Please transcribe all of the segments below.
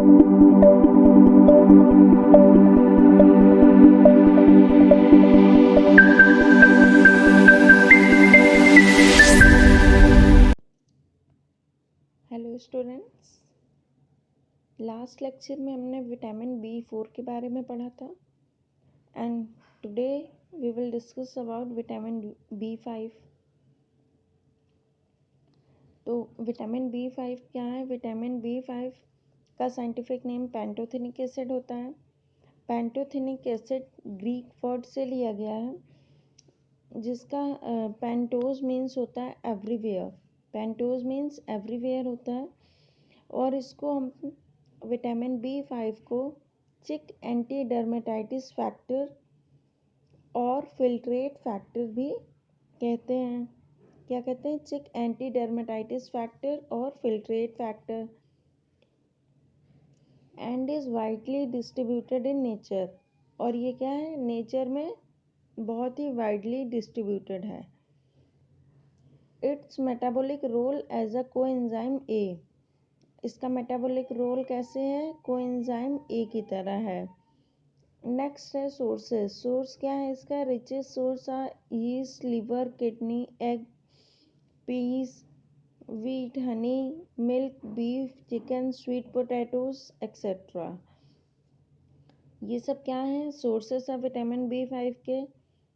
Hello students, last lecture में हमने vitamin B4 के बारे में पढ़ा था and today we will discuss about vitamin B5। तो विटामिन B5 क्या है? विटामिन B5 का साइंटिफिक नेम पैंटोथेनिक एसिड होता है। पैंटोथेनिक एसिड ग्रीक वर्ड से लिया गया है, जिसका पेंटोज मीन्स होता है एवरीवेयर। पेंटोज मीन्स एवरीवेयर होता है, और इसको हम विटामिन B5 को चिक एंटी डर्मेटाइटिस फैक्टर और फिल्ट्रेट फैक्टर भी कहते हैं। क्या कहते हैं? चिक एंटी डर्मेटाइटिस फैक्टर और filtrate factor, and is widely distributed in nature. और ये क्या है? नेचर में बहुत ही वाइडली डिस्ट्रीब्यूटेड है। It's metabolic role as a coenzyme A. इसका मेटाबॉलिक रोल कैसे है? कोएंजाइम ए की तरह है। नेक्स्ट है सोर्सेस। सोर्स क्या है इसका? Richest source are yeast, liver, kidney, egg, peas, wheat, honey, milk, beef, chicken, sweet potatoes etcetera. ये सब क्या है? सोर्सेस है विटामिन B5 के।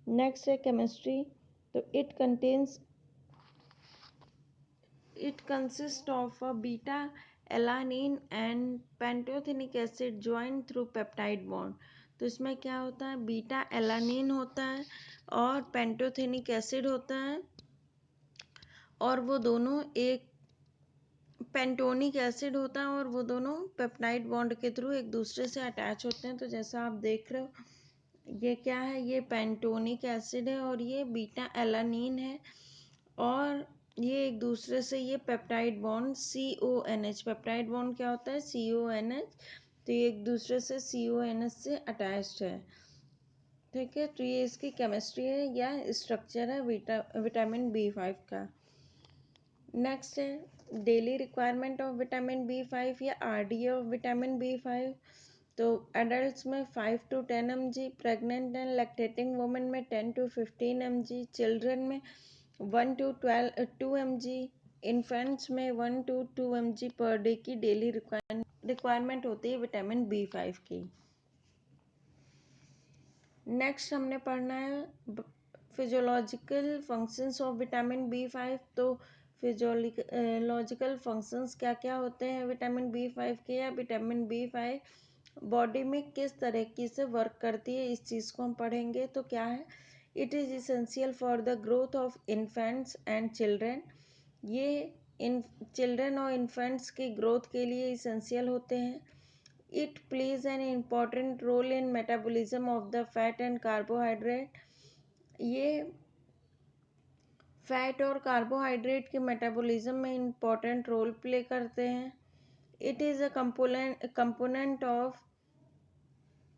नेक्स्ट है केमिस्ट्री। तो it consist of a beta alanine and pantothenic acid join through peptide bond. तो इसमें क्या होता है? बीटा एलानिन होता है और पेंटोथेनिक एसिड होता है, और वो दोनों एक पेंटोनिक एसिड होता है, और वो दोनों पेप्टाइड बॉन्ड के थ्रू एक दूसरे से अटैच होते हैं। तो जैसा आप देख रहे हो, ये क्या है? ये पेंटोनिक एसिड है और ये बीटा एलानिन है, और ये एक दूसरे से ये peptide bond CONH, peptide bond क्या होता है? CONH। तो ये एक दूसरे से CONH से अटैच्ड है। ठीक है, तो ये इसकी केमिस्ट्री है या स्ट्रक्चर है विटामिन B5 का। नेक्स्ट है daily requirement of vitamin B5 या RDA ऑफ विटामिन B5। तो एडल्ट्स में 5 to 10 mg, pregnant and lactating women में 10 to 15 mg, चिल्ड्रन में 1 to 2 mg, इन्फेंट्स में 1 to 2 mg पर डे की डेली रिक्वायरमेंट होती है विटामिन B5 की। नेक्स्ट हमने पढ़ना है physiological functions of vitamin B5। तो फिजियोलॉजिकल फंक्शंस क्या क्या होते हैं विटामिन B5 के, या विटामिन B5 बॉडी में किस तरीके से वर्क करती है, इस चीज़ को हम पढ़ेंगे। तो क्या है? It is essential for the growth of infants and children. ये इन चिल्ड्रन और इन्फेंट्स की ग्रोथ के लिए इसेंशियल होते हैं। It plays an important role in metabolism of the fat and carbohydrate। ये फैट और कार्बोहाइड्रेट के मेटाबॉलिज्म में इम्पोर्टेंट रोल प्ले करते हैं। It is a component of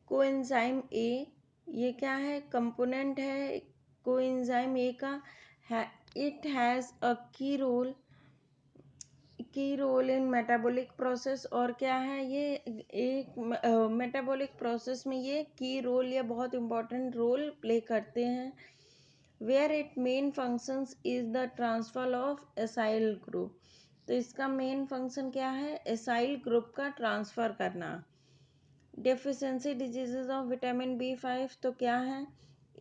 coenzyme A. ये क्या है? कंपोनेंट है कोएंजाइम ए का। इट हैज़ अ की रोल इन मेटाबॉलिक प्रोसेस। और क्या है? ये एक मेटाबॉलिक प्रोसेस में ये की रोल या बहुत इम्पोर्टेंट रोल प्ले करते हैं। Where it main functions is the transfer of acyl group. तो इसका मेन फंक्शन क्या है? एसाइल ग्रुप का ट्रांसफर करना। Deficiency diseases of vitamin B5। तो क्या है?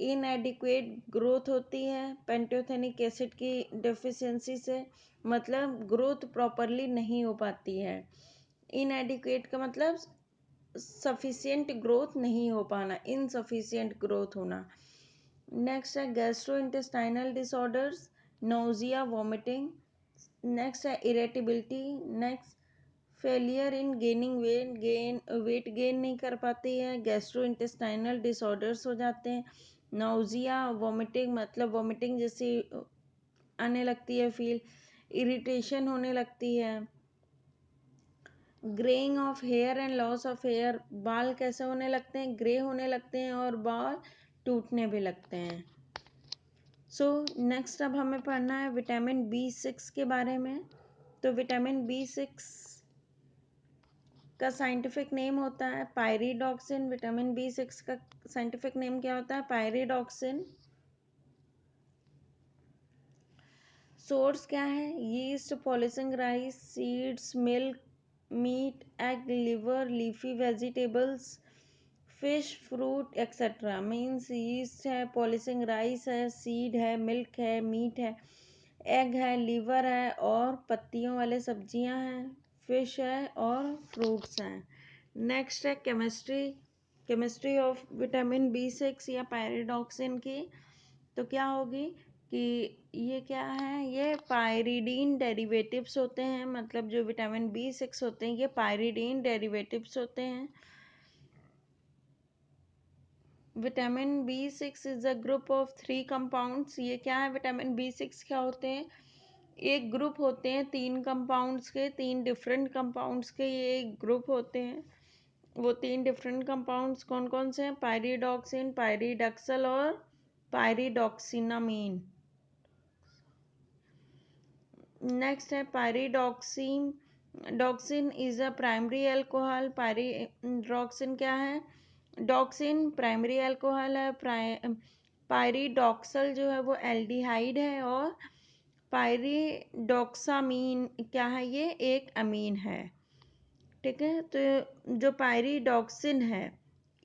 इनएडिक्वेट ग्रोथ होती है पेंटोथेनिक एसिड की डेफिशिएंसी से, मतलब ग्रोथ प्रॉपरली नहीं हो पाती है। इनएडिक्वेट का मतलब सफिशिएंट ग्रोथ नहीं हो पाना, इनसफिशिएंट ग्रोथ होना। नेक्स्ट है gastro intestinal disorders, nausea, vomiting. Next है irritability. Next failure in gaining weight gain नहीं कर पाती है, गैस्ट्रो इंटेस्टाइनल डिसऑर्डर्स हो जाते हैं। नाउजिया, वॉमिटिंग, मतलब वॉमिटिंग जैसी आने लगती है फील, इरिटेशन होने लगती है। Greying of hair and loss of hair, बाल कैसे होने लगते हैं? ग्रे होने लगते हैं और बाल टूटने भी लगते हैं। नेक्स्ट अब हमें पढ़ना है विटामिन B6 के बारे में। तो विटामिन B6 का साइंटिफिक नेम होता है पायरिडॉक्सिन। विटामिन B6 का साइंटिफिक नेम क्या होता है? पायरिडॉक्सिन। सोर्स क्या है? Yeast, polishing rice, seeds, milk, meat, egg, liver, leafy vegetables, fish, fruit etcetera. Means yeast है, पॉलिशिंग राइस है, सीड है, मिल्क है, मीट है, एग है, लिवर है और पत्तियों वाले सब्जियां हैं, फिश है और फ्रूट्स हैं। नेक्स्ट है chemistry. Chemistry of vitamin B6 या पायरिडॉक्सिन की तो क्या होगी कि ये क्या है? ये पायरिडीन डेरिवेटिव्स होते हैं। मतलब जो विटामिन B6 होते हैं ये पायरिडीन डेरिवेटिव्स होते हैं। Vitamin B6 is a group of 3 compounds. ये क्या है? विटामिन B6 क्या होते हैं? एक ग्रुप होते हैं 3 कंपाउंड्स के, 3 डिफरेंट कंपाउंड्स के ये एक ग्रुप होते हैं। वो 3 डिफरेंट कंपाउंड्स कौन कौन से हैं? पायरिडॉक्सिन, पायरिडक्सल और पायरिडॉक्सिनामीन। नेक्स्ट है pyridoxine. Doxine is a primary alcohol. Pyridoxine क्या है? डॉक्सिन प्राइमरी अल्कोहल है। पायरिडॉक्सल जो है वो एल्डिहाइड है और पायरिडॉक्सामीन क्या है? ये एक अमीन है। ठीक है, तो जो पायरिडॉक्सिन है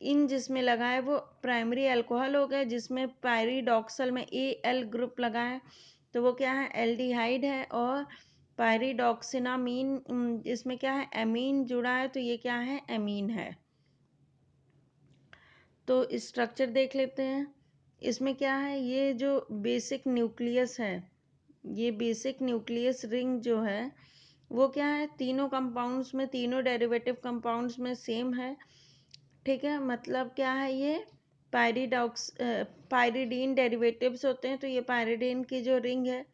इन जिसमें लगा है वो प्राइमरी अल्कोहल हो गया, जिसमें पायरिडॉक्सल में Al ग्रुप लगा है तो वो क्या है? एल्डिहाइड है। और पायरिडॉक्सिनामीन इसमें क्या है? एमीन जुड़ा है तो ये क्या है? एमीन है। तो स्ट्रक्चर देख लेते हैं। इसमें क्या है? ये जो बेसिक न्यूक्लियस है, ये बेसिक न्यूक्लियस रिंग जो है वो क्या है? तीनों कंपाउंड्स में, तीनों डेरिवेटिव कंपाउंड्स में सेम है। ठीक है, मतलब क्या है? ये पायरिडीन डेरिवेटिव्स होते हैं। तो ये पायरिडीन की जो रिंग है,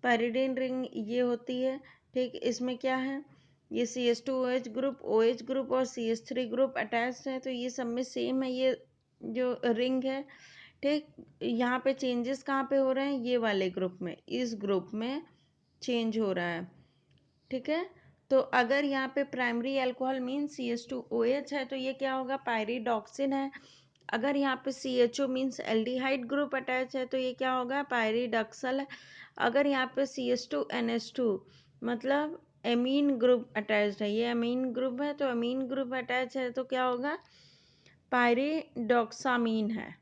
पायरिडीन रिंग ये होती है। ठीक, इसमें क्या है? ये CH2OH ग्रुप, OH ग्रुप और CH3 ग्रुप अटैच्ड है तो ये सब में सेम है ये जो रिंग है। ठीक, यहाँ पे चेंजेस कहाँ पे हो रहे हैं? ये वाले ग्रुप में, इस ग्रुप में चेंज हो रहा है। ठीक है, तो अगर यहाँ पे प्राइमरी अल्कोहल मीन CH2OH है तो ये क्या होगा? पायरिडॉक्सिन है। अगर यहाँ पे CHO means aldehyde group attach है तो ये क्या होगा? पायरिडक्सल है। अगर यहाँ पे CH2NH2 मतलब एमीन ग्रुप अटैच्ड है, ये एमीन ग्रुप है तो एमीन ग्रुप अटैच है तो क्या होगा? पायरिडॉक्सामीन है।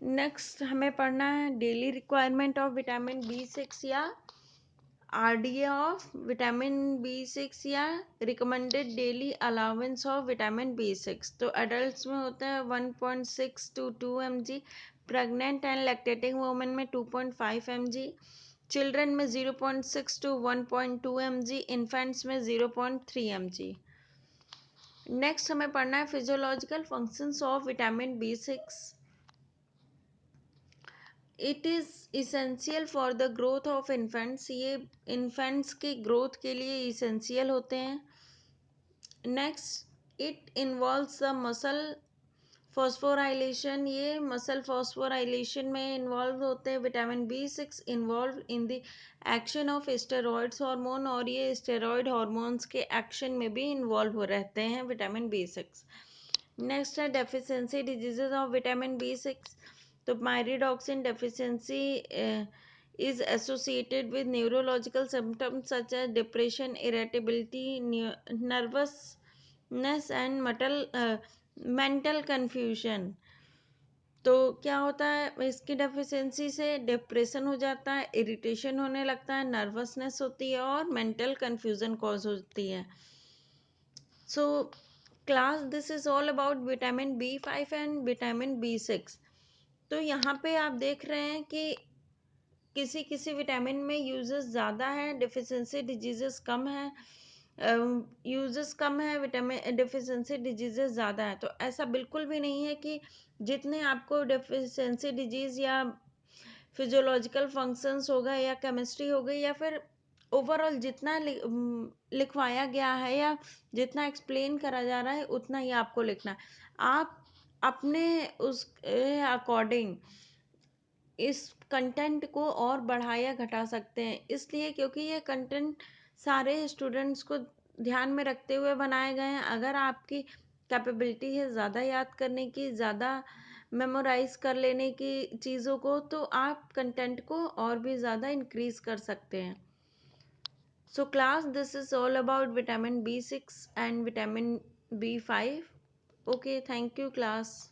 नेक्स्ट हमें पढ़ना है daily requirement of vitamin B6 या RDA ऑफ विटामिन B6 या recommended daily allowance of vitamin B6। तो अडल्ट में होता है 1.6 to 2 mg, pregnant and lactating women में 2.5 mg, चिल्ड्रन में 0.6 to 1.2 mg, इन्फेंट्स में 0.3 mg। नेक्स्ट हमें पढ़ना है physiological functions of vitamin B6। It is essential for the growth of infants. ये इन्फेंट्स की ग्रोथ के लिए इसेंशियल होते हैं। Next, it involves the muscle phosphorylation. ये मसल फॉस्फोराइलेशन में इन्वॉल्व होते हैं। Vitamin B6 involve in the action of steroids hormone और ये स्टेरॉइड हार्मोन्स के एक्शन में भी इन्वॉल्व हो रहते हैं विटामिन B6। नेक्स्ट है deficiency diseases of vitamin B6। तो pyridoxine deficiency is associated with neurological symptoms such as depression, irritability, nervousness and mental confusion। तो क्या होता है? इसकी डेफिशिएंसी से डिप्रेशन हो जाता है, इरिटेशन होने लगता है, नर्वसनेस होती है और मेंटल कंफ्यूजन कॉज होती है। So class this is all about vitamin B5 and vitamin B6। तो यहाँ पे आप देख रहे हैं कि किसी किसी विटामिन में यूजेस ज़्यादा है, डिफिशिएंसी डिजीजेस कम है। यूजेस कम है, विटामिन डिफिशिएंसी डिजीजेस ज़्यादा है। तो ऐसा बिल्कुल भी नहीं है कि जितने आपको डिफिशिएंसी डिजीज या फिजियोलॉजिकल फंक्शंस होगा या केमिस्ट्री हो गई या फिर ओवरऑल जितना लिखवाया गया है या जितना एक्सप्लेन करा जा रहा है उतना ही आपको लिखना है। आप अपने उस अकॉर्डिंग इस कंटेंट को और बढ़ाया घटा सकते हैं, इसलिए क्योंकि ये कंटेंट सारे स्टूडेंट्स को ध्यान में रखते हुए बनाए गए हैं। अगर आपकी कैपेबिलिटी है ज़्यादा याद करने की, ज़्यादा मेमोराइज कर लेने की चीज़ों को, तो आप कंटेंट को और भी ज़्यादा इंक्रीज कर सकते हैं। So class, this is all about vitamin B6 and vitamin B5. Okay, thank you class.